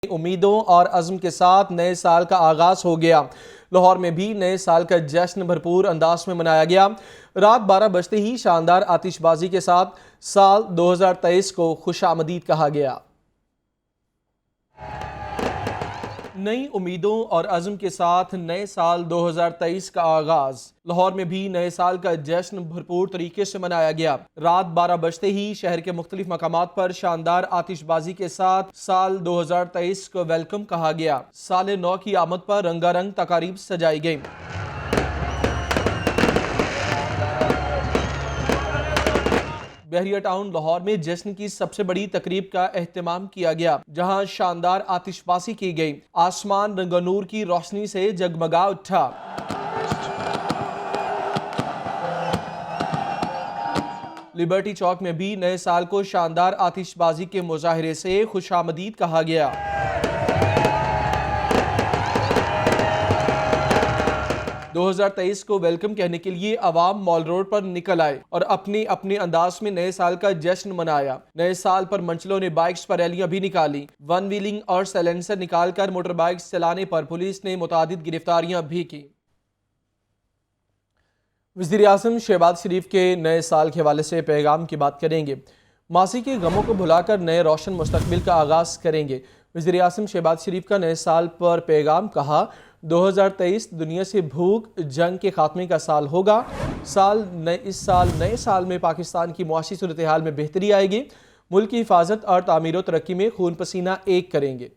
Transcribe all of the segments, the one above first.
उम्मीदों और अज़्म के साथ नए साल का आगाज हो गया। लाहौर में भी नए साल का जश्न भरपूर अंदाज में मनाया गया। रात 12 बजते ही शानदार आतिशबाजी के साथ साल 2023 को खुशामदीद कहा गया। नई उम्मीदों और अज़्म के साथ नए साल 2023 का आगाज। लाहौर में भी नए साल का जश्न भरपूर तरीके से मनाया गया। रात 12 बजते ही शहर के मुख्तलिफ मकामात पर शानदार आतिशबाजी के साथ साल 2023 को वेलकम कहा गया। साल नौ की आमद पर रंगारंग तकारीब सजाई गई। बहरिया टाउन लाहौर में जश्न की सबसे बड़ी तकरीब का एहतमाम किया गया, जहां शानदार आतिशबाजी की गई। आसमान रंगनूर की रोशनी से जगमगा उठा। लिबर्टी चौक में भी नए साल को शानदार आतिशबाजी के मुजाहरे से खुशामदीद कहा गया। 2023 को वेलकम कहने के लिए अवाम मॉल रोड पर निकल आए और अपने अपने अंदाज में नए साल का जश्न मनाया। नए साल पर मंचलों ने बाइक्स पर रैलियां भी निकाली। वन व्हीलिंग और साइलेंसर निकालकर मोटर बाइक्स चलाने पर पुलिस ने मुतादिद गिरफ्तारियां भी की। वज़ीर आज़म शहबाज शरीफ के नए साल के हवाले से पैगाम की बात करेंगे। मासी के गमों को भुलाकर नए रोशन मुस्तकबिल का आगाज़ करेंगे। वज़ीर आज़म शहबाज शरीफ का नए साल पर पैगाम, कहा 2023 दुनिया से भूख जंग के खात्मे का साल होगा। इस साल नए साल में पाकिस्तान की मुआशी सूरत हाल में बेहतरी आएगी। मुल्क की हिफाजत और तामीर व तरक्की में खून पसीना एक करेंगे।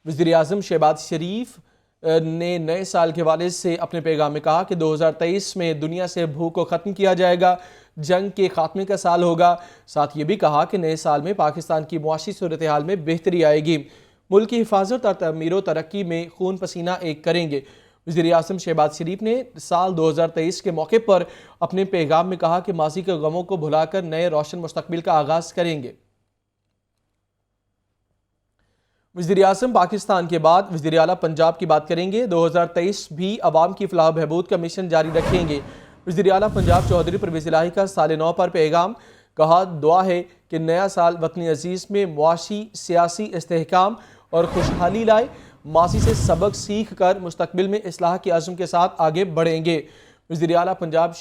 वज़ीर आज़म शहबाज शरीफ ने नए साल के हवाले से अपने पैगाम में कहा कि 2023 में दुनिया से भूख को ख़त्म किया जाएगा, जंग के खात्मे का साल होगा। साथ ये भी कहा कि नए साल में पाकिस्तान की मुआशी सूरत हाल में बेहतरी आएगी। मुल्क की हिफाजत और तमीर व तरक्की में खून पसीना एक करेंगे। वज़ीर आज़म शहबाज शरीफ ने साल 2023 के मौके पर अपने पैगाम में कहा कि माजी के गमों को भुलाकर नए रोशन मुस्तकबिल का आगाज़ करेंगे। वज़ीर आज़म पाकिस्तान के बाद वज़ीर आला पंजाब की बात करेंगे। 2023 भी अवाम की फलाह बहबूद का मिशन जारी रखेंगे। वज़ीर आला पंजाब चौधरी परवेज़ इलाही का साल नौ पर पैगाम, कहा दुआ है कि नया साल वतन अजीज़ में मुआशी सियासी इस्तेहकाम और खुशहाली लाए। मासी से सबक सीख कर मुस्तकबिल में इस्लाह के अज़्म के साथ आगे बढ़ेंगे। वज़ीर आला पंजाब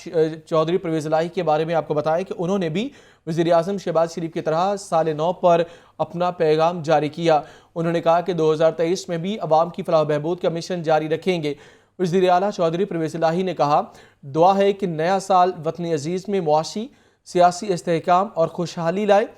चौधरी परवेज़ इलाही के बारे में आपको बताएं कि उन्होंने भी वज़ीर आज़म शहबाज शरीफ की तरह साल नौ पर अपना पैगाम जारी किया। उन्होंने कहा कि 2023 में भी अवाम की फलाह बहबूद का मिशन जारी रखेंगे। वज़ीर आला चौधरी परवेज़ इलाही ने कहा दुआ है कि नया साल वतन अजीज़ में मुआशी सियासी इस्तेहकाम और खुशहाली लाए।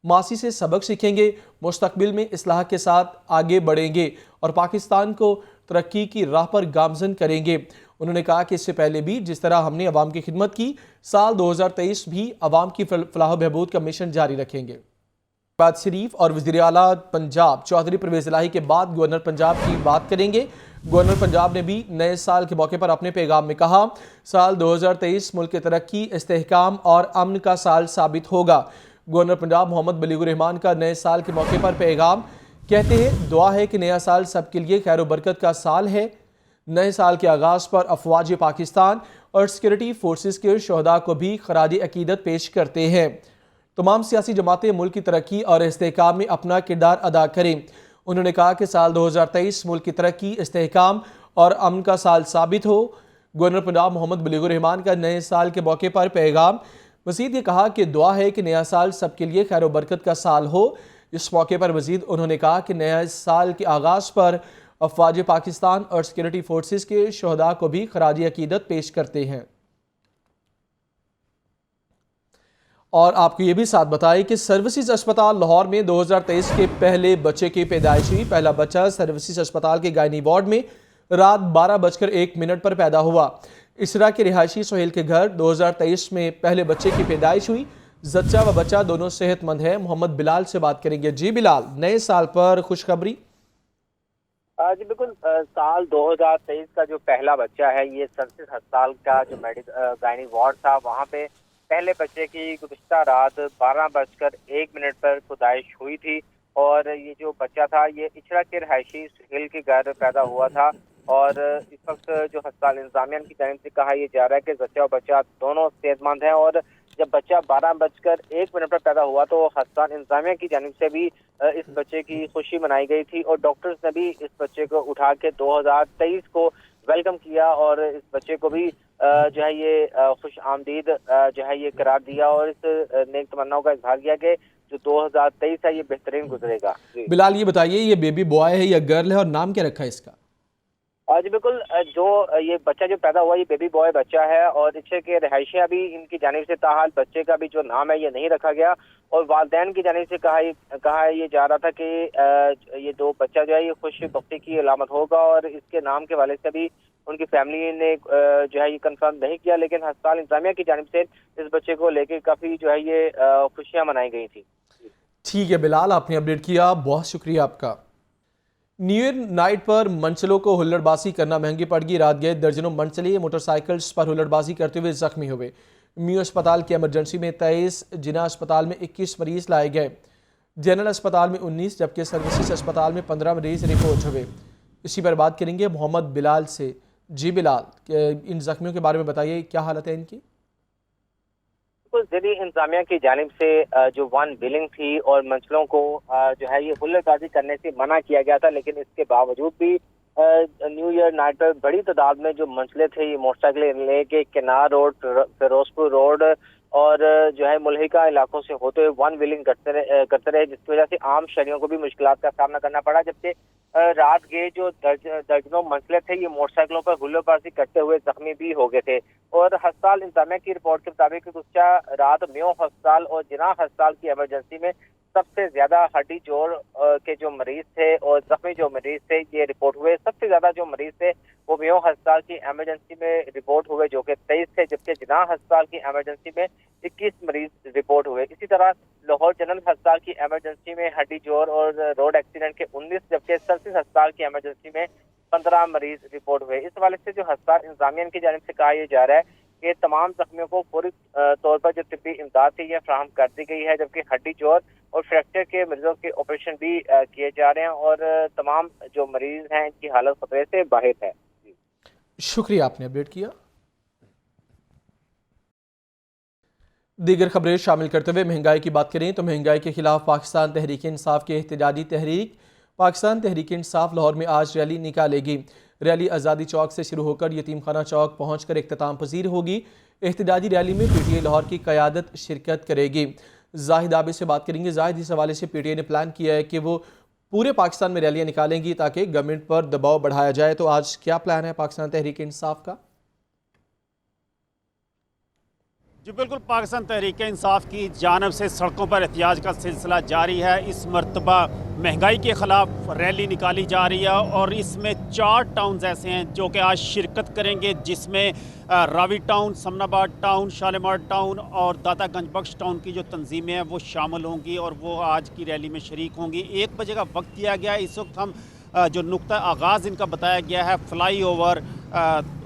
मासी से सबक सीखेंगे, मुस्तकबिल में इस्लाह के साथ आगे बढ़ेंगे और पाकिस्तान को तरक्की की राह पर गामजन करेंगे। उन्होंने कहा कि इससे पहले भी जिस तरह हमने अवाम की खिदमत की, साल 2023 भी अवाम की फलाह बहबूद का मिशन जारी रखेंगे। शहबाज शरीफ और वज़ीर आला पंजाब चौधरी परवेज़ इलाही के बाद गवर्नर पंजाब की बात करेंगे। गवर्नर पंजाब ने भी नए साल के मौके पर अपने पैगाम में कहा साल 2023 मुल्क की तरक्की, इस्तेहकाम और अमन का साल साबित होगा। गवर्नर पंजाब मोहम्मद बलीगुर रहमान का नए साल के मौके पर पैगाम, कहते हैं दुआ है कि नया साल सबके लिए खैर बरकत का साल है। नए साल के आगाज़ पर अफवाज पाकिस्तान और सिक्योरिटी फोर्सेस के शहदा को भी खराज अकीदत पेश करते हैं। तमाम सियासी जमातें मुल्क की तरक्की और इस्तेहकाम में अपना किरदार अदा करें। उन्होंने कहा कि साल 2023 मुल्क की तरक्की, इस्तेहकाम और अमन का साल साबित हो। गवर्नर पंजाब मोहम्मद बलीगुर रहमान का नए साल के मौके पर पैगाम, मज़ीद ये कहा कि दुआ है कि नया साल सबके लिए खैर बरकत का साल हो। इस मौके पर मज़ीद उन्होंने कहा कि नया साल के आगाज़ पर अफवाज पाकिस्तान और सिक्योरिटी फोर्सेस के शहदा को भी खराज अकीदत पेश करते हैं। और आपको ये भी साथ बताएं कि सर्विसेज अस्पताल लाहौर में 2023 के पहले बच्चे की पैदाइश हुई। पहला बच्चा सर्विसेज अस्पताल के गायनी वार्ड में रात 12:01 पर पैदा हुआ। इसरा के रिहायशी सोहेल के घर 2023 में पहले बच्चे की पैदाइश हुई। जच्चा व बच्चा दोनों सेहतमंद है। मोहम्मद बिलाल से बात करेंगे। जी बिलाल, नए साल पर खुशखबरी। जी बिल्कुल, साल 2023 का जो पहला बच्चा है, ये सर्विसेज अस्पताल का जो गायनी वार्ड था, वहाँ पे पहले बच्चे की गुज़िश्ता रात 12:01 पर पैदाइश हुई थी। और ये जो बच्चा था, ये इचरा के रहायशी सुहेल के घर पैदा हुआ था। और इस वक्त जो अस्पताल इंतजामिया की जानिब से कहा यह जा रहा है कि बच्चा और बच्चा दोनों सेहतमंद हैं और जब बच्चा 12:01 पर पैदा हुआ तो हस्सान इंतजामिया की जानिब से भी इस बच्चे की खुशी मनाई गई थी और डॉक्टर्स ने भी इस बच्चे को उठा के 2023 को वेलकम किया और इस बच्चे को भी जो है ये खुश आमदीद जो है ये करार दिया और इस नेक तमन्नाओं का इजहार किया कि जो 2023 है ये बेहतरीन गुजरेगा। बिलाल, ये बताइए, ये बेबी बॉय है या गर्ल है और नाम क्या रखा है इसका? जी बिल्कुल, जो ये बच्चा जो पैदा हुआ ये बेबी बॉय बच्चा है और रिक्शे के रहायशी अभी इनकी जानिब से ताहाल बच्चे का भी जो नाम है ये नहीं रखा गया और वालिदैन की जानिब से कहा ये जा रहा था कि ये दो बच्चा जो है ये खुश बख्ती की अलामत होगा और इसके नाम के वाले से भी उनकी फैमिली ने जो है ये कंफर्म नहीं किया, लेकिन हस्पताल इंतजामिया की जानिब से इस बच्चे को लेकर काफ़ी जो है ये खुशियाँ मनाई गई थी। ठीक है बिलाल, आपने अपडेट किया, बहुत शुक्रिया आपका। न्यू ईयर नाइट पर मंचलों को हुल्लड़बाजी करना महंगी पड़ गई। रात गए दर्जनों मंचले मोटरसाइकिल्स पर हुल्लड़बाजी करते हुए जख्मी हुए। म्यू अस्पताल की इमरजेंसी में 23, जिना अस्पताल में 21 मरीज लाए गए, जनरल अस्पताल में 19 जबकि सर्विसेज अस्पताल में 15 मरीज रिपोर्ट हुए। इसी पर बात करेंगे मोहम्मद बिलाल से। जी बिलाल, इन जख्मियों के बारे में बताइए, क्या हालत है इनकी? ज़िली इंतजामिया की जानिब से जो वन बिलिंग थी और मंचलों को जो है ये हुल्लड़बाजी करने से मना किया गया था, लेकिन इसके बावजूद भी न्यू ईयर नाइट पर बड़ी तादाद में जो मंचले थे ये मोटरसाइकिल लेके किनार रोड, फिरोजपुर रोड और जो है मुल्हिका इलाकों से होते हुए वन व्हीलिंग करते रहे, जिसकी वजह से आम शहरियों को भी मुश्किलात का सामना करना पड़ा। जबकि रात के जो दर्जनों मंचले थे ये मोटरसाइकिलों पर हुल्लड़बाजी करते हुए जख्मी भी हो गए थे और हस्पताल इंतजामिया की रिपोर्ट के मुताबिक गुज़श्ता रात म्यो हस्पताल और जिना हस्पताल की इमरजेंसी में सबसे ज्यादा हड्डी जोड़ के जो मरीज थे और जख्मी जो मरीज थे ये रिपोर्ट हुए। सबसे ज्यादा जो मरीज थे वो म्यो अस्पताल की इमरजेंसी में रिपोर्ट हुए जो कि 23 थे, जबकि जिना अस्पताल की इमरजेंसी में 21 मरीज रिपोर्ट हुए। इसी तरह लाहौर जनरल अस्पताल की इमरजेंसी में हड्डी जोड़ और रोड एक्सीडेंट के 19 जबकि सर्विस अस्पताल की इमरजेंसी में 15 मरीज रिपोर्ट हुए। इस हवाले से जो अस्पताल इंतजामिया की जानिब से कहा यह जा रहा है कि तमाम जख्मियों को फौरी तौर पर जो तिब्बी इमदाद थी यह फ्राहम कर दी गई है, जबकि हड्डी जोड़ और फ्रैक्चर के मरीजों के ऑपरेशन भी किए जा रहे हैं और तमाम जो मरीज हैं इनकी हालत खतरे से बाहर है। शुक्रिया, आपने अपडेट किया। दीगर खबरें शामिल करते हुए महंगाई की बात करें तो महंगाई के खिलाफ पाकिस्तान तहरीक इंसाफ के एहतजाजी तहरीक पाकिस्तान तहरीक इंसाफ लाहौर में आज रैली निकालेगी। रैली आज़ादी चौक से शुरू होकर यतीम खाना चौक पहुंचकर इख्तिताम पजीर होगी। एहतजाजी रैली में पीटीआई लाहौर की क़यादत शिरकत करेगी। जाहिद आबिद से बात करेंगे। जाहिद, इस हवाले से पीटीआई ने प्लान किया है कि वो पूरे पाकिस्तान में रैलियां निकालेंगी ताकि गवर्नमेंट पर दबाव बढ़ाया जाए, तो आज क्या प्लान है पाकिस्तान तहरीक इंसाफ का? जी बिल्कुल, पाकिस्तान तहरीक इंसाफ की जानब से सड़कों पर एहतजाज का सिलसिला जारी है। इस मरतबा महंगाई के ख़िलाफ़ रैली निकाली जा रही है और इसमें 4 टाउन्स ऐसे हैं जो कि आज शिरकत करेंगे, जिसमें Ravi town, Samanabad town, Shalimar town और दातागंज बख्श टाउन की जो तंजीमें हैं वो शामिल होंगी और वो आज की रैली में शरीक होंगी। 1 बजे का वक्त दिया गया है। इस वक्त हम जो नुक्ता आगाज़ इनका बताया गया है फ़्लाई ओवर,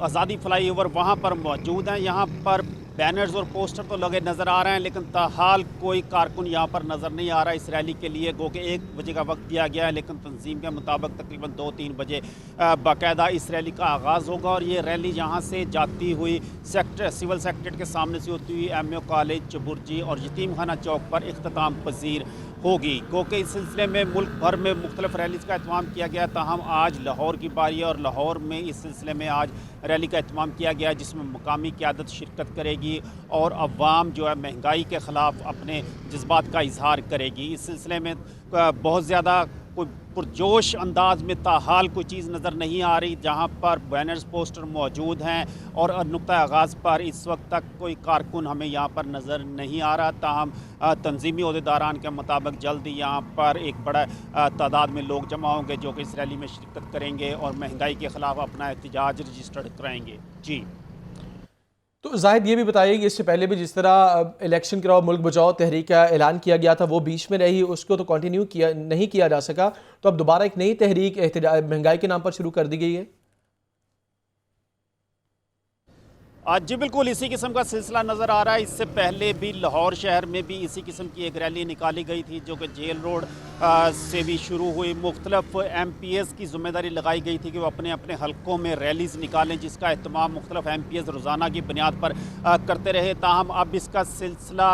आज़ादी फ़्लाई ओवर, वहाँ पर मौजूद हैं। यहाँ पर बैनर्स और पोस्टर तो लगे नज़र आ रहे हैं, लेकिन ताहाल कोई कारकुन यहाँ पर नज़र नहीं आ रहा इस रैली के लिए। गो कि 1 बजे का वक्त दिया गया है, लेकिन तंजीम के मुताबिक तकरीबन 2-3 बजे बाकायदा इस रैली का आगाज़ होगा और ये रैली यहाँ से जाती हुई सिविल सेक्रेटरीट के सामने से होती हुई MAO कॉलेज, चबुर्जी और यतीम खाना चौक पर इख्तिताम पजीर होगी। गो कि इस सिलसिले में मुल्क भर में मुख्तलिफ रैलीज़ का एहतमाम किया गया, ताहम आज लाहौर की बारी है और लाहौर में इस सिलसिले में आज रैली का एहतमाम किया गया, जिसमें मुकामी क़यादत शिरकत करेगी और अवाम जो है महंगाई के ख़िलाफ़ अपने जज्बात का इजहार करेगी। इस सिलसिले में बहुत ज़्यादा कोई पुरजोश अंदाज में ताहाल कोई चीज़ नज़र नहीं आ रही, जहाँ पर बैनर्स पोस्टर मौजूद हैं और नुक्ता आगाज़ पर इस वक्त तक कोई कारकुन हमें यहाँ पर नज़र नहीं आ रहा। ताहम तंजीमी अहदेदारान के मुताबिक जल्द ही यहाँ पर एक बड़ा तादाद में लोग जमा होंगे जो कि इस रैली में शिरकत करेंगे और महंगाई के ख़िलाफ़ अपना एहतजाज रजिस्टर्ड कराएँगे। जी तो जाहिद, ये भी बताइए कि इससे पहले भी जिस तरह इलेक्शन कराओ मुल्क बचाओ तहरीक का ऐलान किया गया था वो बीच में रही, उसको तो कंटिन्यू नहीं किया जा सका, तो अब दोबारा एक नई तहरीक महंगाई के नाम पर शुरू कर दी गई है। जी बिल्कुल इसी किस्म का सिलसिला नज़र आ रहा है। इससे पहले भी लाहौर शहर में भी इसी किस्म की एक रैली निकाली गई थी जो कि जेल रोड से भी शुरू हुई। मुख्तलिफ MPs की ज़िम्मेदारी लगाई गई थी कि वो अपने अपने हलकों में रैलीज़ निकालें, जिसका अहतमाम मुख्तलिफ MPs रोज़ाना की बुनियाद पर करते रहे। ताहम अब इसका सिलसिला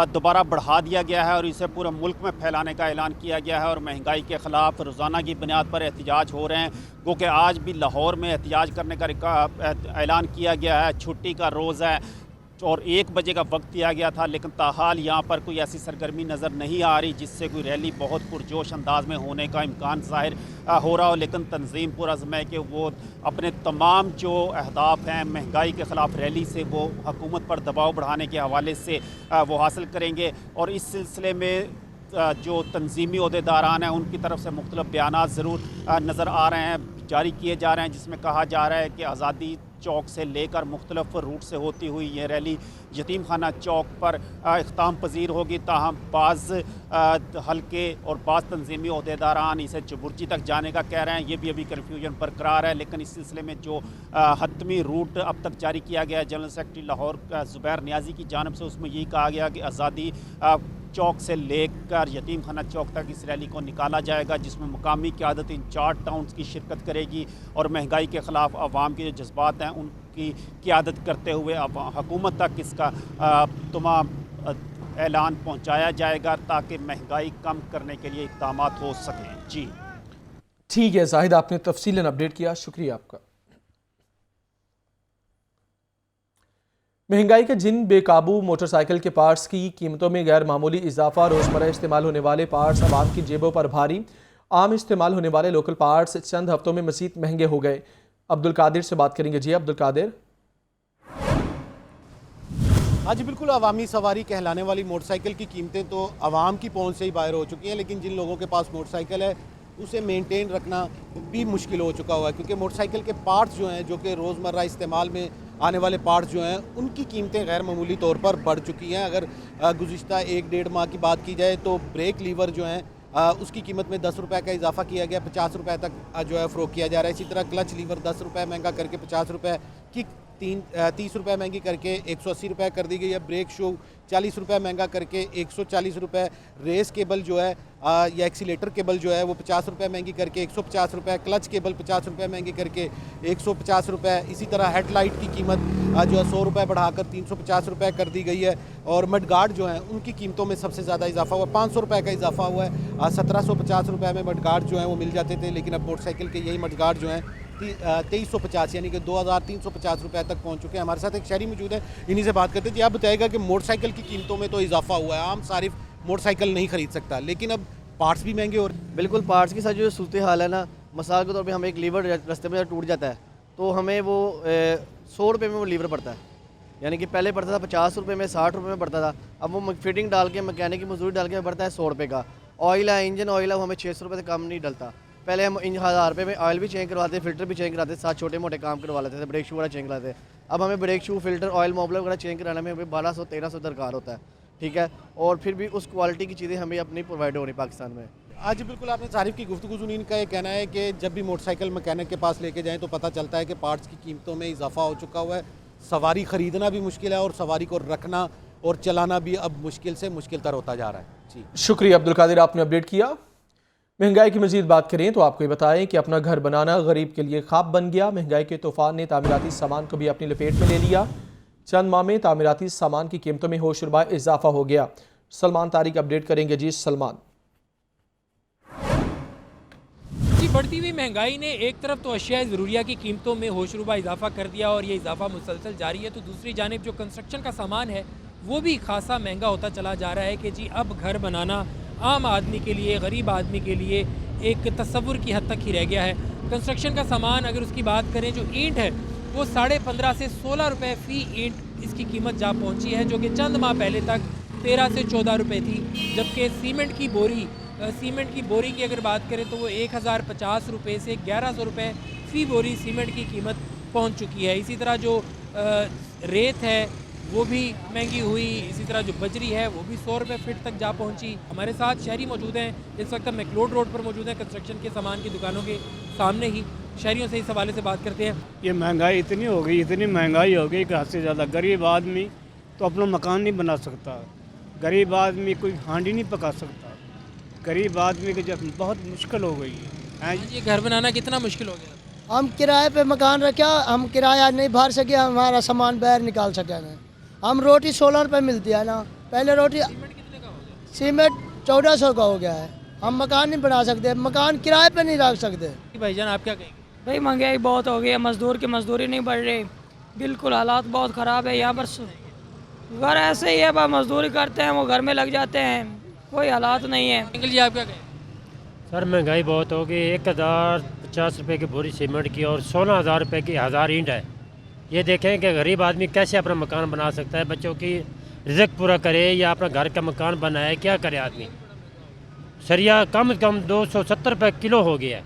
दोबारा बढ़ा दिया गया है और इसे पूरे मुल्क में फैलाने का ऐलान किया गया है और महंगाई के ख़िलाफ़ रोज़ाना की बुनियाद पर एहतजाज हो रहे हैं। गो कि आज भी लाहौर में एहतजाज करने का ऐलान किया गया है। छुट्टी का रोज़ है और 1 बजे का वक्त दिया गया था, लेकिन ताहाल यहाँ पर कोई ऐसी सरगर्मी नज़र नहीं आ रही जिससे कोई रैली बहुत पुरजोश अंदाज में होने का इम्कान ज़ाहिर हो रहा हो। लेकिन तंजीम पुरज़्म है कि वो अपने तमाम जो अहदाफ हैं महंगाई के ख़िलाफ़ रैली से वो हुकूमत पर दबाव बढ़ाने के हवाले से वो हासिल करेंगे। और इस सिलसिले में जो तंजीमी अहदेदारान हैं उनकी तरफ से मुख्तलिफ बयानात ज़रूर नज़र आ रहे हैं, जारी किए जा रहे हैं, जिसमें कहा जा रहा है कि आज़ादी चौक से लेकर मुख्तलिफ रूट से होती हुई ये रैली यतीम खाना चौक पर इख्ताम पजीर होगी। ताहम बाज़ हल्के और बाज़ तंजीमी अहदेदारान इसे चुबुर्जी तक जाने का कह रहे हैं। ये भी अभी कन्फ्यूजन बरकरार है। लेकिन इस सिलसिले में जो हतमी रूट अब तक जारी किया गया है जनरल सेक्रेटरी लाहौर ज़ुबैर नियाज़ी की जानिब से, उसमें यही कहा गया कि आज़ादी चौक से लेकर यतीम खाना चौक तक इस रैली को निकाला जाएगा, जिसमें मुकामी क़यादत इन 4 टाउन्स की शिरकत करेगी और महंगाई के ख़िलाफ़ अवाम के जो जज्बात हैं उनकी क़यादत करते हुए हुकूमत तक इसका तमाम ऐलान पहुँचाया जाएगा ताकि महंगाई कम करने के लिए इक़दाम हो सकें। जी ठीक है जाहिद, आपने तफसीलन अपडेट किया, शुक्रिया आपका। महंगाई के जिन बेकाबू मोटरसाइकिल के पार्ट्स की कीमतों में गैर मामूली इजाफा, रोज़मर्रा इस्तेमाल होने वाले पार्ट्स आवाम की जेबों पर भारी, आम इस्तेमाल होने वाले लोकल पार्ट्स चंद हफ्तों में मज़ीद महंगे हो गए। अब्दुल कादिर से बात करेंगे। जी अब्दुल कादिर। हाँ जी बिल्कुल, अवामी सवारी कहलाने वाली मोटरसाइकिल की कीमतें तो आवाम की पहुंच से ही बाहर हो चुकी हैं, लेकिन जिन लोगों के पास मोटरसाइकिल है उसे मेंटेन रखना भी मुश्किल हो चुका हुआ है, क्योंकि मोटरसाइकिल के पार्ट्स जो हैं, जो कि रोज़मर्रा इस्तेमाल में आने वाले पार्ट्स जो हैं, उनकी कीमतें गैर मामूली तौर पर बढ़ चुकी हैं। अगर गुज़िश्ता 1-1.5 माह की बात की जाए तो ब्रेक लीवर जो हैं उसकी कीमत में 10 रुपये का इजाफा किया गया, 50 रुपये तक जो है फ़रोख्त किया जा रहा है। इसी तरह क्लच लीवर 10 रुपये महंगा करके 50 रुपये, किक 30 रुपये महंगी करके 180 रुपये कर दी गई है, ब्रेक शू 40 रुपये महंगा करके 140 रुपये, रेस केबल जो है या एक्सीलेटर केबल जो है वो 50 रुपये महंगी करके 150 रुपये, क्लच केबल 50 रुपये महंगी करके 150 रुपये। इसी तरह हेडलाइट की कीमत जो है 100 रुपये बढ़ाकर 350 रुपये कर दी गई है। और मडगार्ड जो हैं उनकी कीमतों में सबसे ज़्यादा इजाफा हुआ, 500 रुपये का इजाफा हुआ है। 1750 रुपये में मडगार्ड जो हैं वो मिल जाते थे, लेकिन अब मोटरसाइकिल के यही मडगार्ड जो हैं 2350 यानी कि 2350 रुपये तक पहुंच चुके हैं। हमारे साथ एक शहरी मौजूद है, इन्हीं से बात करते हैं। जी आप बताइएगा कि मोटरसाइकिल की कीमतों में तो इजाफा हुआ है, आम सारिफ मोटरसाइकिल नहीं खरीद सकता, लेकिन अब पार्ट्स भी महंगे हो रहे हैं। बिल्कुल, पार्ट्स के साथ जो सूरत हाल है ना, मिसाल के तौर पे हमें एक लीवर रास्ते में टूट जाता है तो हमें वो 100 रुपये में वो लीवर पड़ता है, यानी कि पहले पड़ता था 50 रुपये में, 60 रुपये में पड़ता था। अब वो फिटिंग डाल के मैकेनिक की मजदूरी डाल के पड़ता है 100 रुपये का। ऑयल है, इंजन ऑयल है, वो हमें 600 रुपये से कम नहीं डलता। पहले हम 1000 रुपये में ऑयल भी चेंज करवाते, फिल्टर भी चेंज कराते, साथ छोटे मोटे काम करवा लेते थे, ब्रेक शू वगैरह चेंज कराते। अब हमें ब्रेक शू, फिल्टर, ऑयल मॉबलर वगैरह चेंज कराने में हमें 1200-1300 दरकार होता है, ठीक है। और फिर भी उस क्वालिटी की चीज़ें हमें अपनी प्रोवाइड हो रही पाकिस्तान में। आज बिल्कुल आपने सारिफ की गुफ्तगू सुनी, इनका ये कहना है कि जब भी मोटरसाइकिल मैकेनिक के पास लेके जाएं तो पता चलता है कि पार्ट्स की कीमतों में इजाफा हो चुका हुआ है। सवारी ख़रीदना भी मुश्किल है और सवारी को रखना और चलाना भी अब मुश्किल से मुश्किल तर होता जा रहा है। जी शुक्रिया अब्दुल कादिर, आपने अपडेट किया। महंगाई की मजीद बात करें तो आपको ये बताएं कि अपना घर बनाना गरीब के लिए ख्वाब बन गया। महंगाई के तूफान ने तामीराती सामान को भी अपनी लपेट में ले लिया। चंद माह में तामीराती सामान की कीमतों में होशरुबा इजाफा हो गया। सलमान तारिक अपडेट करेंगे। जी सलमान। बढ़ती हुई महंगाई ने एक तरफ तो अशिया ज़रूरिया की कीमतों में होशरुबा इजाफा कर दिया और ये इजाफा मुसलसल जारी है, तो दूसरी जानिब जो कंस्ट्रक्शन का सामान है वो भी खासा महंगा होता चला जा रहा है कि जी अब घर बनाना आम आदमी के लिए, गरीब आदमी के लिए एक तस्वुर की हद तक ही रह गया है। कंस्ट्रक्शन का सामान अगर उसकी बात करें, जो ईंट है वो 15.5 से 16 रुपये फ़ी ईंट इसकी कीमत जा पहुँची है, जो कि चंद माह पहले तक 13 से 14 रुपये थी। जबकि सीमेंट की बोरी की अगर बात करें तो वो 1050 रुपये से 1100 रुपये फ़ी बोरी सीमेंट की कीमत पहुंच चुकी है। इसी तरह जो रेत है वो भी महंगी हुई, इसी तरह जो बजरी है वो भी 100 रुपये फिट तक जा पहुंची। हमारे साथ शहरी मौजूद हैं, इस वक्त हम मैक्लोड रोड पर मौजूद हैं, कंस्ट्रक्शन के सामान की दुकानों के सामने ही। शहरियों से इस हवाले से बात करते हैं। ये महंगाई इतनी हो गई, इतनी महंगाई हो गई कि हद से ज़्यादा। गरीब आदमी तो अपना मकान नहीं बना सकता, गरीब आदमी कोई हांडी नहीं पका सकता, गरीब आदमी की जब बहुत मुश्किल हो गई है। ये घर बनाना कितना मुश्किल हो गया? हम किराए पे मकान रखा, हम किराया नहीं भर सके, हमारा सामान बाहर निकाल सके ना। हम रोटी 16 रुपये मिलती है ना, पहले रोटी सीमेंट 1400 का हो गया है। हम मकान नहीं बना सकते, मकान किराए पे नहीं रख सकते। भाईजान आप क्या कहेंगे? भाई महंगाई बहुत हो गई है, मजदूर की मजदूरी नहीं बढ़ रही, बिल्कुल हालात बहुत ख़राब है यहाँ पर। घर ऐसे ही है, बस मजदूरी करते हैं, वो घर में लग जाते हैं, कोई हालात नहीं है। अंकल जी आप क्या कहेंगे? सर महंगाई बहुत हो गई, 1050 रुपये की बोरी सीमेंट की और 16,000 रुपये की 1000 ईंट है। ये देखें कि गरीब आदमी कैसे अपना मकान बना सकता है, बच्चों की रिज़्क पूरा करे या अपना घर का मकान बनाए, क्या करे आदमी। सरिया कम से कम 270 रुपये किलो हो गया है।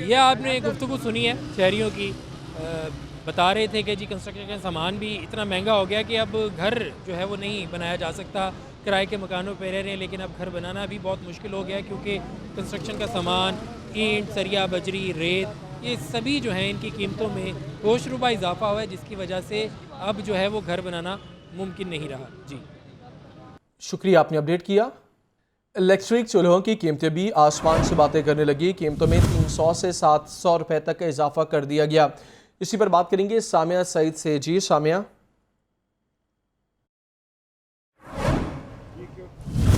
ये आपने गुफ्तगू सुनी है शहरियों की, बता रहे थे कि जी कंस्ट्रक्शन का सामान भी इतना महंगा हो गया कि अब घर जो है वो नहीं बनाया जा सकता, किराए के मकानों पे रह रहे हैं, लेकिन अब घर बनाना भी बहुत मुश्किल हो गया क्योंकि कंस्ट्रक्शन का सामान, ईंट, सरिया, बजरी, रेत, ये सभी जो है इनकी कीमतों में होशरुबा इजाफा हुआ है, जिसकी वजह से अब जो है वो घर बनाना मुमकिन नहीं रहा। जी शुक्रिया, आपने अपडेट किया। इलेक्ट्रिक चूल्हों की कीमतें भी आसमान से बातें करने लगी। कीमतों में 300 से 700 रुपये तक का इजाफा कर दिया गया। इसी पर बात करेंगे सामिया सईद से। जी सामिया।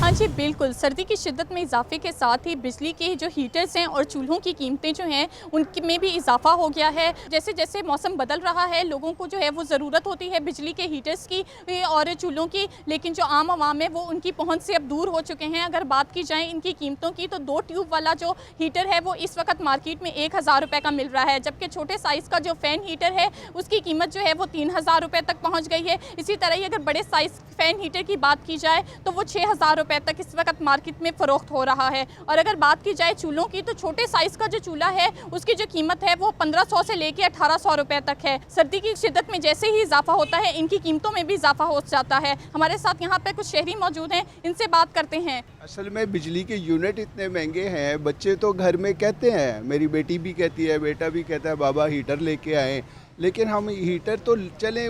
हाँ जी बिल्कुल, सर्दी की शिद्दत में इजाफे के साथ ही बिजली के जो हीटर्स हैं और चूल्हों की कीमतें जो हैं उनकी में भी इजाफा हो गया है। जैसे जैसे मौसम बदल रहा है, लोगों को जो है वो ज़रूरत होती है बिजली के हीटर्स की और चूल्हों की, लेकिन जो आम आवाम है वो उनकी पहुंच से अब दूर हो चुके हैं। अगर बात की जाए इनकी कीमतों की तो 2 ट्यूब वाला जो हीटर है वो इस वक्त मार्केट में 1000 रुपये का मिल रहा है, जबकि छोटे साइज़ का जो फ़ैन हीटर है उसकी कीमत जो है वो 3000 रुपये तक पहुँच गई है। इसी तरह ही अगर बड़े साइज़ फ़ैन हीटर की बात की जाए तो वो 6000 रुपये तक इस वक्त मार्केट में फ़रोख्त हो रहा है। और अगर बात की जाए चूल्हों की तो छोटे साइज़ का जो चूल्हा है उसकी जो कीमत है वो 1500 से लेके 1800 रुपये तक है। सर्दी की शिद्दत में जैसे ही इजाफा होता है इनकी कीमतों में भी इजाफा हो जाता है। हमारे साथ यहाँ पे कुछ शहरी मौजूद हैं, इनसे बात करते हैं। असल में बिजली के यूनिट इतने महंगे हैं, बच्चे तो घर में कहते हैं, मेरी बेटी भी कहती है, बेटा भी कहता है बाबा हीटर लेके आएँ, लेकिन हम हीटर तो चलें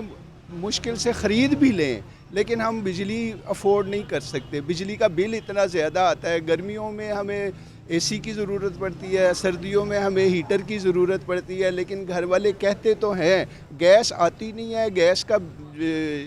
मुश्किल से ख़रीद भी लें, लेकिन हम बिजली अफोर्ड नहीं कर सकते। बिजली का बिल इतना ज़्यादा आता है। गर्मियों में हमें एसी की ज़रूरत पड़ती है, सर्दियों में हमें हीटर की ज़रूरत पड़ती है, लेकिन घर वाले कहते तो हैं गैस आती नहीं है,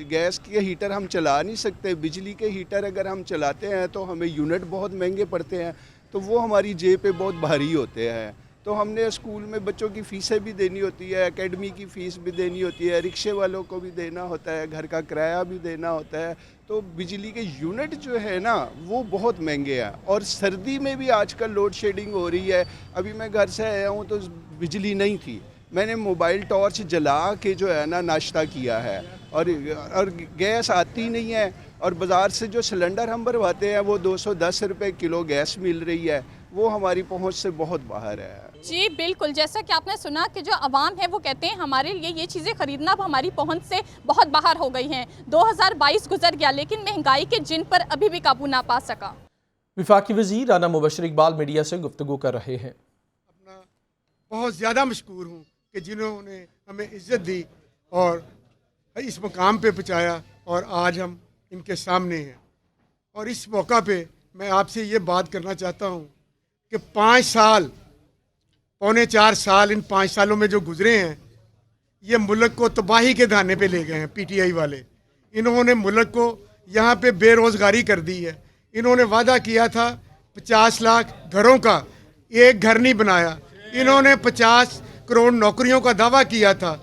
गैस के हीटर हम चला नहीं सकते। बिजली के हीटर अगर हम चलाते हैं तो हमें यूनिट बहुत महंगे पड़ते हैं, तो वो हमारी जेब पे बहुत भारी होते हैं। तो हमने स्कूल में बच्चों की फ़ीसें भी देनी होती है, एकेडमी की फ़ीस भी देनी होती है, रिक्शे वालों को भी देना होता है, घर का किराया भी देना होता है। तो बिजली के यूनिट जो है ना वो बहुत महंगे हैं। और सर्दी में भी आजकल लोड शेडिंग हो रही है। अभी मैं घर से आया हूँ तो बिजली नहीं थी, मैंने मोबाइल टॉर्च जला के जो है ना नाश्ता किया है। और गैस आती नहीं है, और बाज़ार से जो सिलेंडर हम भरवाते हैं वो 210 रुपये किलो गैस मिल रही है, वो हमारी पहुंच से बहुत बाहर है। जी बिल्कुल, जैसा कि आपने सुना कि जो आवाम है वो कहते हैं हमारे लिए ये चीज़ें ख़रीदना अब हमारी पहुंच से बहुत बाहर हो गई हैं। 2022 गुजर गया लेकिन महंगाई के जिन पर अभी भी काबू ना पा सका। वफाकी वज़ीर राना मुबशर इकबाल मीडिया से गुफ्तगू कर रहे हैं। अपना बहुत ज़्यादा मशकूर हूँ कि जिन्होंने हमें इज़्ज़त दी और इस मुकाम पे पहुँचाया, और आज हम इनके सामने हैं। और इस मौका पे मैं आपसे ये बात करना चाहता हूँ कि 5 साल, पौने 4 साल, इन 5 सालों में जो गुजरे हैं ये मुल्क को तबाही के दाने पे ले गए हैं पीटीआई वाले। इन्होंने मुल्क को यहाँ पे बेरोज़गारी कर दी है। इन्होंने वादा किया था 50 लाख घरों का, एक घर नहीं बनाया। इन्होंने 50 करोड़ नौकरियों का दावा किया था,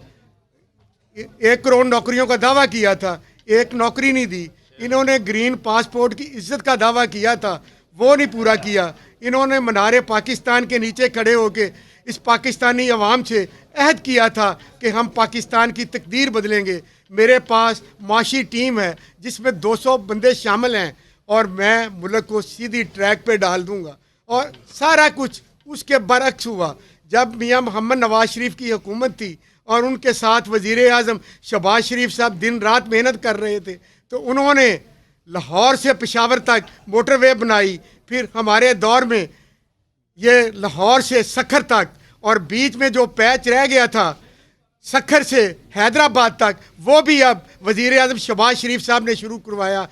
1 करोड़ नौकरियों का दावा किया था, एक नौकरी नहीं दी। इन्होंने ग्रीन पासपोर्ट की इज्जत का दावा किया था, वो नहीं पूरा किया। इन्होंने मनारे पाकिस्तान के नीचे खड़े होके इस पाकिस्तानी अवाम से अहद किया था कि हम पाकिस्तान की तकदीर बदलेंगे। मेरे पास माशी टीम है जिसमें 200 बंदे शामिल हैं और मैं मुल्क को सीधी ट्रैक पे डाल दूंगा। और सारा कुछ उसके बरक्स हुआ। जब मियाँ मोहम्मद नवाज शरीफ की हुकूमत थी और उनके साथ वज़ीर आज़म शहबाज शरीफ साहब दिन रात मेहनत कर रहे थे, तो उन्होंने लाहौर से पेशावर तक मोटरवे बनाई। फिर हमारे दौर में ये लाहौर से सखर तक और बीच में जो पैच रह गया था सखर से हैदराबाद तक, वो भी अब वज़ीर आज़म शहबाज शरीफ साहब ने शुरू करवाया।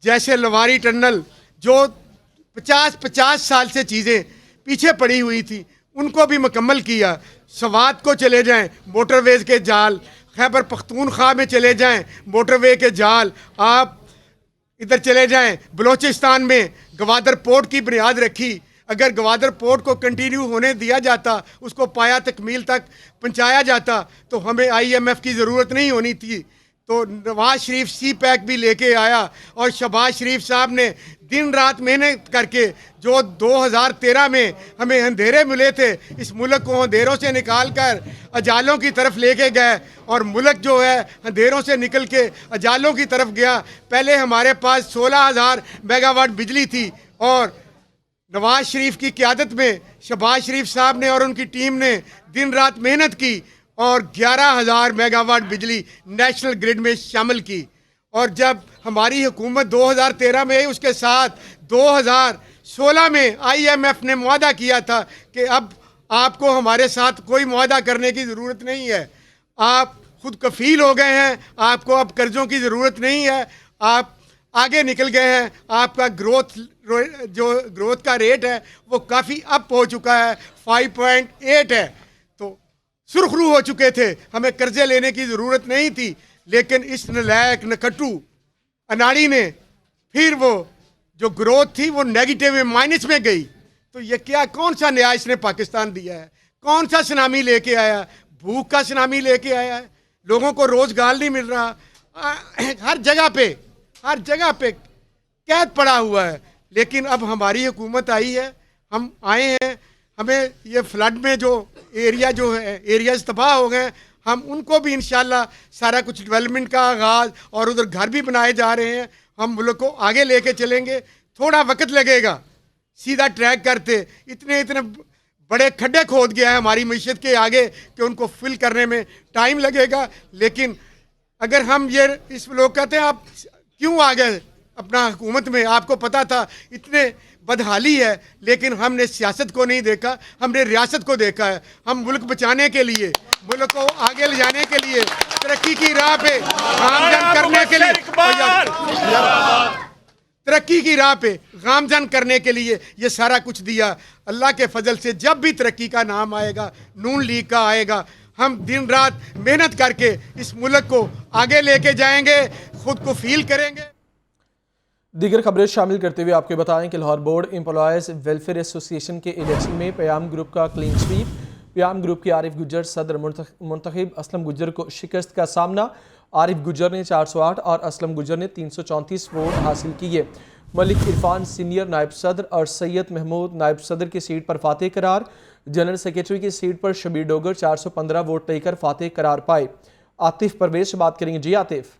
जैसे लवारी टनल जो 50 साल से चीज़ें पीछे पड़ी हुई थी उनको भी मुकम्मल किया। सवात को चले जाएं, मोटरवेज़ के जाल, खैबर पख्तूनख्वा में चले जाएं, मोटरवे के जाल, आप इधर चले जाएं बलोचिस्तान में गवादर पोर्ट की बुनियाद रखी। अगर गवादर पोर्ट को कंटिन्यू होने दिया जाता, उसको पाया तकमील तक पहुंचाया जाता, तो हमें IMF की ज़रूरत नहीं होनी थी। तो नवाज शरीफ सी पैक भी लेके आया और शहबाज शरीफ साहब ने दिन रात मेहनत करके जो 2013 में हमें अंधेरे मिले थे, इस मुल्क को अंधेरों से निकाल कर अजालों की तरफ लेके गए और मुल्क जो है अंधेरों से निकल के अजालों की तरफ गया। पहले हमारे पास 16,000 मेगावाट बिजली थी और नवाज शरीफ की क़यादत में शहबाज शरीफ साहब ने और उनकी टीम ने दिन रात मेहनत की और 11,000 मेगावाट बिजली नेशनल ग्रिड में शामिल की। और जब हमारी हुकूमत 2013 में, उसके साथ 2016 में IMF ने मुआदा किया था कि अब आपको हमारे साथ कोई मुआदा करने की ज़रूरत नहीं है, आप खुद कफ़ील हो गए हैं, आपको अब कर्ज़ों की ज़रूरत नहीं है, आप आगे निकल गए हैं, आपका ग्रोथ का रेट है वो काफ़ी अप हो चुका है, 5.8 है। तो सुरखरू हो चुके थे, हमें कर्जे लेने की ज़रूरत नहीं थी। लेकिन इस नलायक नकट्टू अनाड़ी ने फिर वो जो ग्रोथ थी वो नेगेटिव में, माइनस में गई। तो ये क्या, कौन सा नया इसने पाकिस्तान दिया है? कौन सा सुनामी लेके आया? भूख का सुनामी लेके आया है, लोगों को रोज़गार नहीं मिल रहा, हर जगह पे कैद पड़ा हुआ है। लेकिन अब हमारी हुकूमत आई है, हम आए हैं, हमें ये फ्लड में जो एरियाज तबाह हो गए, हम उनको भी इंशाल्लाह सारा कुछ डेवलपमेंट का आगाज़ और उधर घर भी बनाए जा रहे हैं, हम मुल्क को आगे लेके चलेंगे। थोड़ा वक्त लगेगा सीधा ट्रैक करते, इतने बड़े खड्डे खोद गया है हमारी मीशत के आगे कि उनको फिल करने में टाइम लगेगा। लेकिन अगर हम ये इस लोग कहते हैं आप क्यों आ गए अपना हुकूमत में, आपको पता था इतने बदहाली है, लेकिन हमने सियासत को नहीं देखा, हमने रियासत को देखा है। हम मुल्क बचाने के लिए, मुल्क को आगे ले जाने के लिए, तरक्की की राह पे गामजन करने के लिए, तरक्की की राह पे गामजन करने के लिए ये सारा कुछ दिया। अल्लाह के फजल से जब भी तरक्की का नाम आएगा, नून लीग का आएगा, हम दिन रात मेहनत करके इस मुल्क को आगे लेके जाएंगे, खुद को फील करेंगे। दीगर खबरें शामिल करते हुए आपको बताएं कि Lahore board employees welfare association के इलेक्शन में प्याम ग्रुप का क्लीन स्वीप। प्याम ग्रुप के आरिफ गुज्जर सदर मुंतखब, असलम गुज्जर को शिकस्त का सामना। आरिफ गुज्जर ने 408 और असलम गुज्जर ने 334 वोट हासिल किए। मलिक इरफान सीनियर नायब सदर और सैयद महमूद नायब सदर की सीट पर फातेह करार। जनरल सेक्रेटरी की सीट पर शबीर डोगर 415 वोट लेकर फातेह करार पाए। आतिफ परवेज से बात करेंगे। जी आतिफ।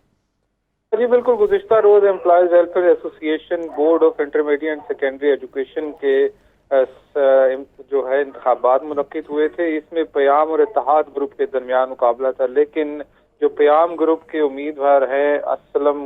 जी बिल्कुल, गुज़िश्ता रोज़ employees welfare association board of intermediate and secondary education के जो है इंतखाबात मुनक्किद हुए थे। इसमें प्याम और इत्तेहाद ग्रुप के दरमियान मुकाबला था, लेकिन जो प्याम ग्रुप के उम्मीदवार हैं असलम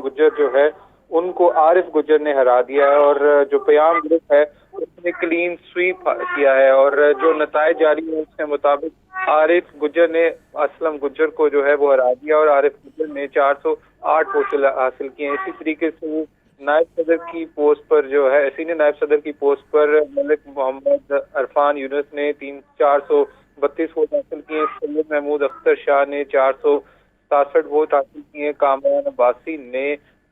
गुज्जर जो है उनको आरिफ गुज्जर ने हरा दिया है और जो प्याम ग्रुप है उसने क्लीन स्वीप किया है और जो नताइज जारी है उसके मुताबिक आरिफ गुज्जर ने असलम गुज्जर को जो है वो हरा दिया और आरिफ गुज्जर ने 408 वोट हासिल किए हैं। इसी तरीके से नायब सदर की पोस्ट पर जो है सीनियर नायब सदर की पोस्ट पर मलिक मोहम्मद अरफान यूनुस ने 432 वोट हासिल किए। सैयद महमूद अख्तर शाह ने 467 वोट हासिल किए। कामरान अब्बासी ने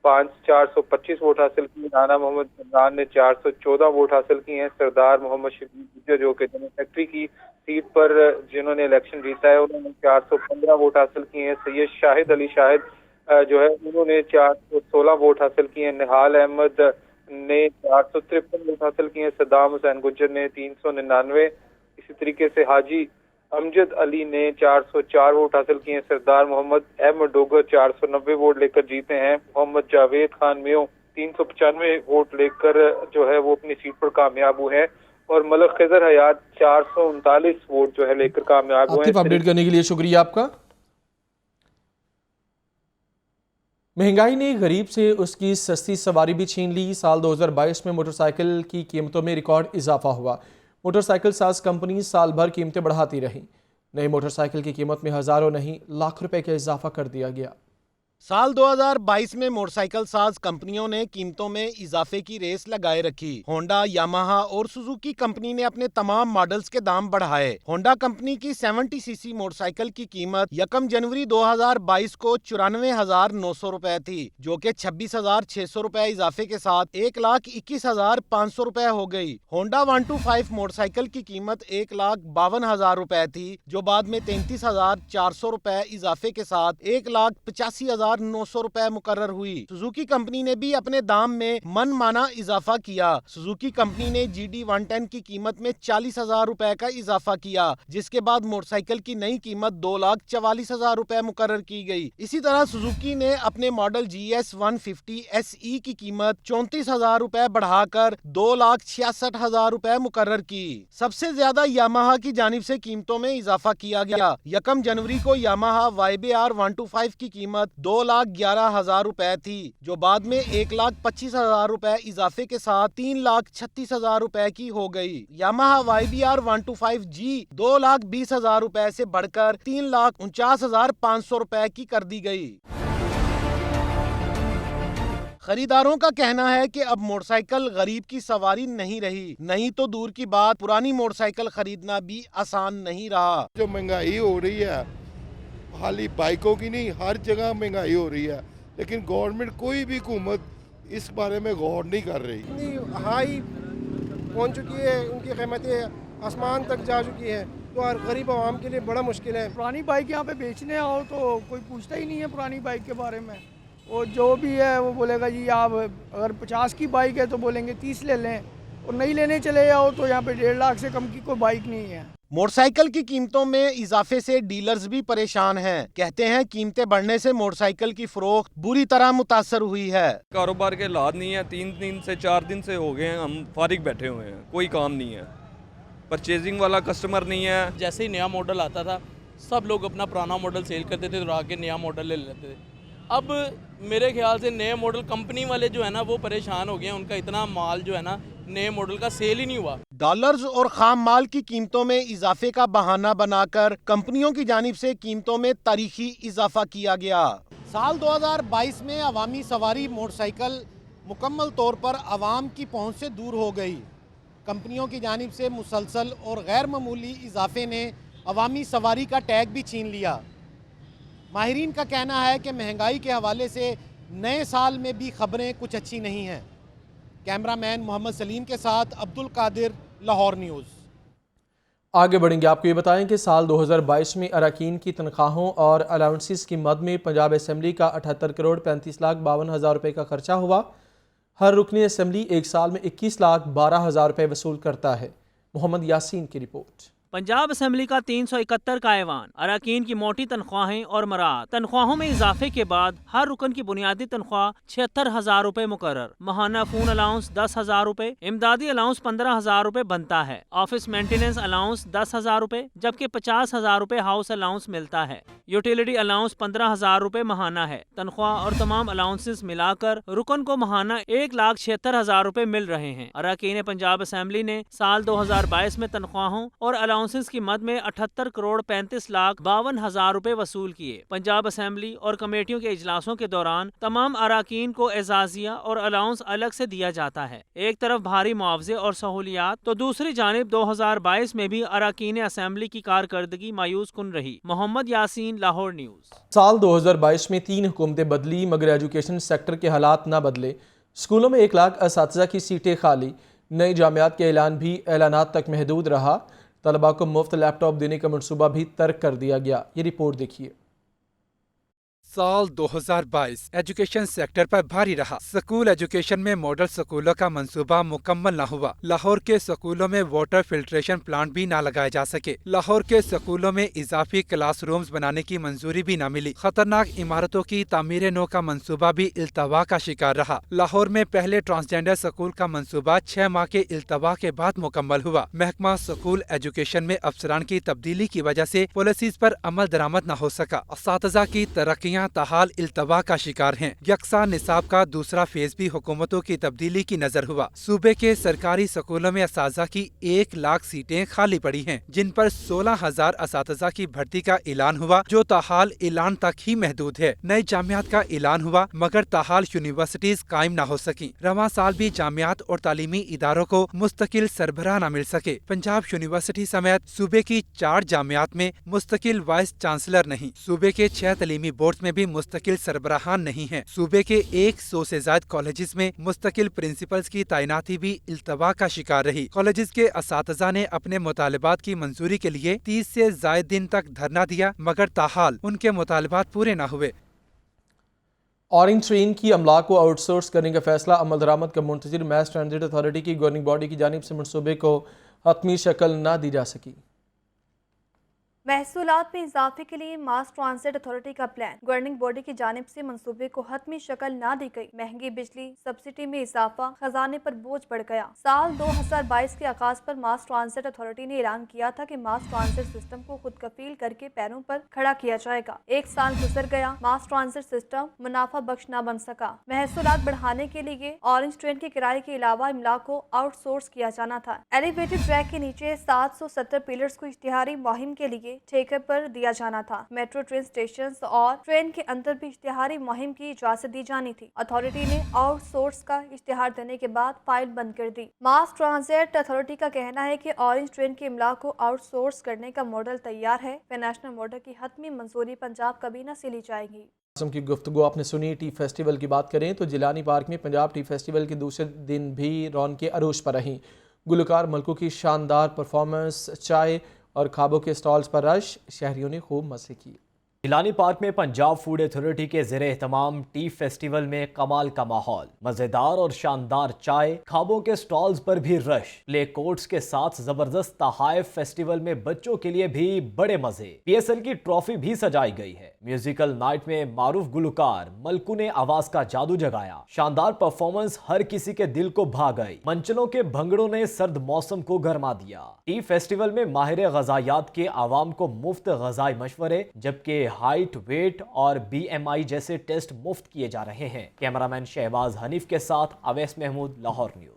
425 वोट हासिल किए। राना मोहम्मद इमरान ने 414 वोट हासिल किए हैं। सरदार मोहम्मद शबीर गुज्जर जो कि जनरल सेक्रेटरी की सीट पर जिन्होंने इलेक्शन जीता है उन्होंने 415 वोट हासिल किए हैं। सैयद शाहिद अली शाहिद जो है उन्होंने 416 वोट हासिल किए हैं। निहाल अहमद ने 453 वोट हासिल किए हैं। सद्दाम हुसैन गुज्जर ने 399। इसी तरीके से हाजी अमजद अली ने 404 वोट हासिल किए हैं। सरदार मोहम्मद अहमद डोगर 490 वोट लेकर जीते हैं। मोहम्मद जावेद खान मेयो 395 वोट लेकर जो है वो अपनी सीट पर कामयाब हुए हैं और मलिक खिजर हयात 439 वोट जो है लेकर कामयाब हुए हैं। अपडेट करने के लिए शुक्रिया आपका। महंगाई ने गरीब से उसकी सस्ती सवारी भी छीन ली। साल 2022 में मोटरसाइकिल की कीमतों में रिकॉर्ड इजाफा हुआ। मोटरसाइकिल साज कंपनी साल भर कीमतें बढ़ाती रही। नई मोटरसाइकिल की कीमत में हज़ारों नहीं लाख रुपए का इजाफा कर दिया गया। साल 2022 में मोटरसाइकिल साज कंपनियों ने कीमतों में इजाफे की रेस लगाए रखी। होंडा, यामाहा और सुजुकी कंपनी ने अपने तमाम मॉडल्स के दाम बढ़ाए। होंडा कंपनी की 70 सीसी मोटरसाइकिल की कीमत 1 जनवरी 2022 को 94,900 रुपए थी, जो कि 26,600 रुपए इजाफे के साथ 1,21,500 रुपए हो गई। होंडा 125 मोटरसाइकिल की कीमत 1,52,000 रुपए थी, जो बाद में 33,400 रुपए इजाफे के साथ 1,85,900 रुपए मुकर्रर हुई। सुजुकी कंपनी ने भी अपने दाम में मनमाना इजाफा किया। सुजुकी कंपनी ने GD 110 की कीमत में 40,000 रुपए का इजाफा किया, जिसके बाद मोटरसाइकिल की नई कीमत 2,44,000 रुपए मुकर्रर की गई। इसी तरह सुजुकी ने अपने मॉडल GS 150 SE की कीमत 34,000 रुपए बढ़ाकर 2,66,000 रुपए मुकर्रर की। सबसे ज्यादा यामाहा की जानिब से कीमतों में इजाफा किया गया। 1 जनवरी को यामाहा YBR 125 की कीमत 2,11,000 रुपए थी, जो बाद में 1,25,000 रुपए इजाफे के साथ 3,36,000 रुपए की हो गई। यामाहा YBR 125G 2,20,000 रुपए से बढ़कर 3,49,500 रुपए की कर दी गई। खरीदारों का कहना है कि अब मोटरसाइकिल गरीब की सवारी नहीं रही, नहीं तो दूर की बात पुरानी मोटरसाइकिल खरीदना भी आसान नहीं रहा। जो महंगाई हो रही है, खाली बाइकों की नहीं, हर जगह महंगाई हो रही है, लेकिन गवर्नमेंट कोई भी हुकूमत इस बारे में गौर नहीं कर रही। इतनी हाई पहुंच चुकी है, उनकी कीमतें आसमान तक जा चुकी है, तो हर गरीब आवाम के लिए बड़ा मुश्किल है। पुरानी बाइक यहाँ पे बेचने आओ तो कोई पूछता ही नहीं है पुरानी बाइक के बारे में। और जो भी है वो बोलेगा जी आप अगर 50 की बाइक है तो बोलेंगे 30 ले लें, और नहीं लेने चले जाओ तो यहाँ पे 1.5 लाख से कम की कोई बाइक नहीं है। मोटरसाइकिल की कीमतों में इजाफे से डीलर्स भी परेशान हैं। कहते हैं कीमतें बढ़ने से मोटरसाइकिल की फरोख्त बुरी तरह मुतासर हुई है। कारोबार के हालात नहीं है, 3 दिन से 4 दिन से हो गए हैं, हम फारिग बैठे हुए हैं, कोई काम नहीं है, परचेजिंग वाला कस्टमर नहीं है। जैसे ही नया मॉडल आता था सब लोग अपना पुराना मॉडल सेल करते थे तो आके नया मॉडल ले लेते थे। अब मेरे ख्याल से नए मॉडल कंपनी वाले जो है ना वो परेशान हो गए हैं, उनका इतना माल जो है ना नए मॉडल का सेल ही नहीं हुआ। डॉलर्स और खाम माल की कीमतों में इजाफे का बहाना बनाकर कंपनियों की जानिब से कीमतों में तारीखी इजाफा किया गया। साल 2022 में अवामी सवारी मोटरसाइकिल मुकम्मल तौर पर अवाम की पहुंच से दूर हो गई। कंपनियों की जानिब से मुसलसल और गैर मामूली इजाफे ने अवामी सवारी का टैग भी छीन लिया। माहिरीन का कहना है कि महंगाई के हवाले से नए साल में भी खबरें कुछ अच्छी नहीं हैं। कैमरामैन मोहम्मद सलीम के साथ अब्दुल कादिर, लाहौर न्यूज़। आगे बढ़ेंगे, आपको ये बताएं कि साल 2022 में अरकान की तनख्वाहों और अलाउंसेस की मद में पंजाब असम्बली का 78,35,52,000 रुपये का खर्चा हुआ। हर रुकनी असम्बली एक साल में 21,12,000 रुपये वसूल करता है। मोहम्मद यासीन की रिपोर्ट। पंजाब असम्बली का 371 का ऐवान, अरकान की मोटी तनख्वाहें और मराद। तनख्वाहों में इजाफे के बाद हर रुकन की बुनियादी तनख्वाह 76,000 रुपए मुकर्रर। माहाना फ़ोन अलाउंस 10,000 रुपए, इमदादी अलाउंस 15,000 रुपए बनता है। ऑफिस मेंटेनेंस अलाउंस 10,000 रुपए, जबकि 50,000 रुपए हाउस अलाउंस मिलता है। यूटिलिटी अलाउंस 15,000 रुपए माहाना है। तनख्वाह और तमाम अलाउंसेस मिलाकर रुकन को माहाना 1,76,000 रुपए मिल रहे हैं। अरकान पंजाब असम्बली ने साल 2022 में तनख्वाहों और अलाउंसेस की मद में 78,35,52,000 रुपए वसूल किए। पंजाब असम्बली और कमेटियों के इजलासों के दौरान तमाम अरकान को एजाजिया और अलाउंस अलग से दिया जाता है। एक तरफ भारी मुआवजे और सहूलियात तो दूसरी जानिब 2022 में भी अरकान असम्बली की कारकर्दगी मायूस कुन रही। मोहम्मद यासीन, लाहौर न्यूज़। साल 2022 में 3 हुकूमतें बदली मगर एजुकेशन सेक्टर के हालात ना बदले। स्कूलों में 1 लाख असातिज़ा की सीटें खाली। नई जामियात के ऐलान भी ऐलानात तक महदूद रहा। तलबा को मुफ्त लैपटॉप देने का मंसूबा भी तर्क कर दिया गया। ये रिपोर्ट देखिए। साल 2022 एजुकेशन सेक्टर पर भारी रहा। स्कूल एजुकेशन में मॉडल स्कूलों का मंसूबा मुकम्मल न हुआ। लाहौर के स्कूलों में वाटर फिल्ट्रेशन प्लांट भी न लगाए जा सके। लाहौर के स्कूलों में इजाफी क्लासरूम्स बनाने की मंजूरी भी न मिली। खतरनाक इमारतों की तामीर नो का मंसूबा भी इल्तवा का शिकार रहा। लाहौर में पहले ट्रांसजेंडर स्कूल का मंसूबा 6 माह के इल्तवा के बाद मुकम्मल हुआ। महकमा स्कूल एजुकेशन में अफसरान की तब्दीली की वजह से पॉलिसीज पर अमल दरामद न हो सका। असातिज़ा की तरक्कियाँ बच्चियां ताहाल इल्तवा का शिकार हैं। यकसा निसाब का दूसरा फेज भी हुकूमतों की तब्दीली की नजर हुआ। सूबे के सरकारी स्कूलों में असातिज़ा की 1 लाख सीटें खाली पड़ी हैं, जिन पर 16,000 असातिज़ा की भर्ती का ऐलान हुआ, जो ताहाल ऐलान तक ही महदूद है। नए जामियात का ऐलान हुआ, मगर ताहाल यूनिवर्सिटीज कायम न हो सकी। रवां साल भी जामियात और तालीमी इदारों को मुस्तकिल सरबराह न मिल सके। पंजाब यूनिवर्सिटी समेत सूबे की 4 जामियात में मुस्तकिल वाइस चांसलर नहीं। सूबे के 6 तालीमी बोर्ड में भी मुस्तकिल सरबराहान नहीं है। सूबे के 100 से ज्यादा कॉलेजेस में मुस्तकिल प्रिंसिपल्स की तैनाती भी इल्तवा का शिकार रही। कॉलेजेस के असातिज़ा ने अपने मुतालबात की मंजूरी के लिए 30 से ज्यादा दिन तक धरना दिया, मगर ताहाल उनके मुतालबात पूरे न हुए। ऑरेंज ट्रेन की अमला को आउटसोर्स करने का फैसला अमल दरामद का मुंतज़िर मैस ट्रांजिट अथॉरिटी की गवर्निंग बॉडी की जानिब से मनसूबे को हतमी शक्ल न दी जा सकी। महसूलात में इजाफे के लिए मास ट्रांजिट अथॉरिटी का प्लान, गवर्निंग बॉडी की जानिब से मंसूबे को हतमी शक्ल न दी गई। महंगी बिजली, सब्सिडी में इजाफा, खजाने पर बोझ बढ़ गया। साल 2022 के आगाज पर मास ट्रांजिट अथॉरिटी ने ऐलान किया था कि मास ट्रांजिट सिस्टम को खुद कफील करके पैरों पर खड़ा किया जाएगा। 1 साल गुजर गया, मास ट्रांजिट सिस्टम मुनाफा बख्श न बन सका। महसूलात बढ़ाने के लिए ऑरेंज ट्रेन के किराए के अलावा इमला को आउटसोर्स किया जाना था। एलिवेटेड ट्रैक के नीचे 770 पिलर्स को इश्तिहारी मुहिम के लिए ठेके पर दिया जाना था। मेट्रो ट्रेन स्टेशन और ट्रेन के अंदर भी इश्तिहारी मुहिम की इजाजत दी जानी थी। अथॉरिटी ने आउटसोर्स का इश्तिहार देने के बाद फाइल बंद कर दी। मास ट्रांजिट अथॉरिटी का कहना है कि ऑरेंज ट्रेन के इमला को आउटसोर्स करने का मॉडल तैयार है। नेशनल मॉडल की हतमी मंजूरी पंजाब काबीना से ली जाएगी। की गुफ्तगू आपने सुनी। टी फेस्टिवल की बात करें तो जिलानी पार्क में पंजाब टी फेस्टिवल के दूसरे दिन भी रौनकें अरूज पर रहीं। गुलकार मलकू की शानदार परफॉर्मेंस, चाय और खाबों के स्टॉल्स पर रश, शहरियों ने खूब मजे किए। जिलानी पार्क में पंजाब फूड अथॉरिटी के ज़ेरे एहतमाम टी फेस्टिवल में कमाल का माहौल, मज़ेदार और शानदार चाय, खाबों के स्टॉल्स पर भी रश, प्ले कोर्ट्स के साथ जबरदस्त तहाइफ। फेस्टिवल में बच्चों के लिए भी बड़े मजे। PSL की ट्रॉफी भी सजाई गई है। म्यूजिकल नाइट में मारूफ गुलकार मलकू ने आवाज का जादू जगाया। शानदार परफॉर्मेंस हर किसी के दिल को भा गई। मंचलों के भंगड़ों ने सर्द मौसम को गरमा दिया। टी फेस्टिवल में माहिर गजायात के आवाम को मुफ्त गजाई मशवरे, जबकि हाइट, वेट और BMI जैसे टेस्ट मुफ्त किए जा रहे हैं। कैमरामैन शहबाज हनीफ के साथ अवैस महमूद, लाहौर न्यूज।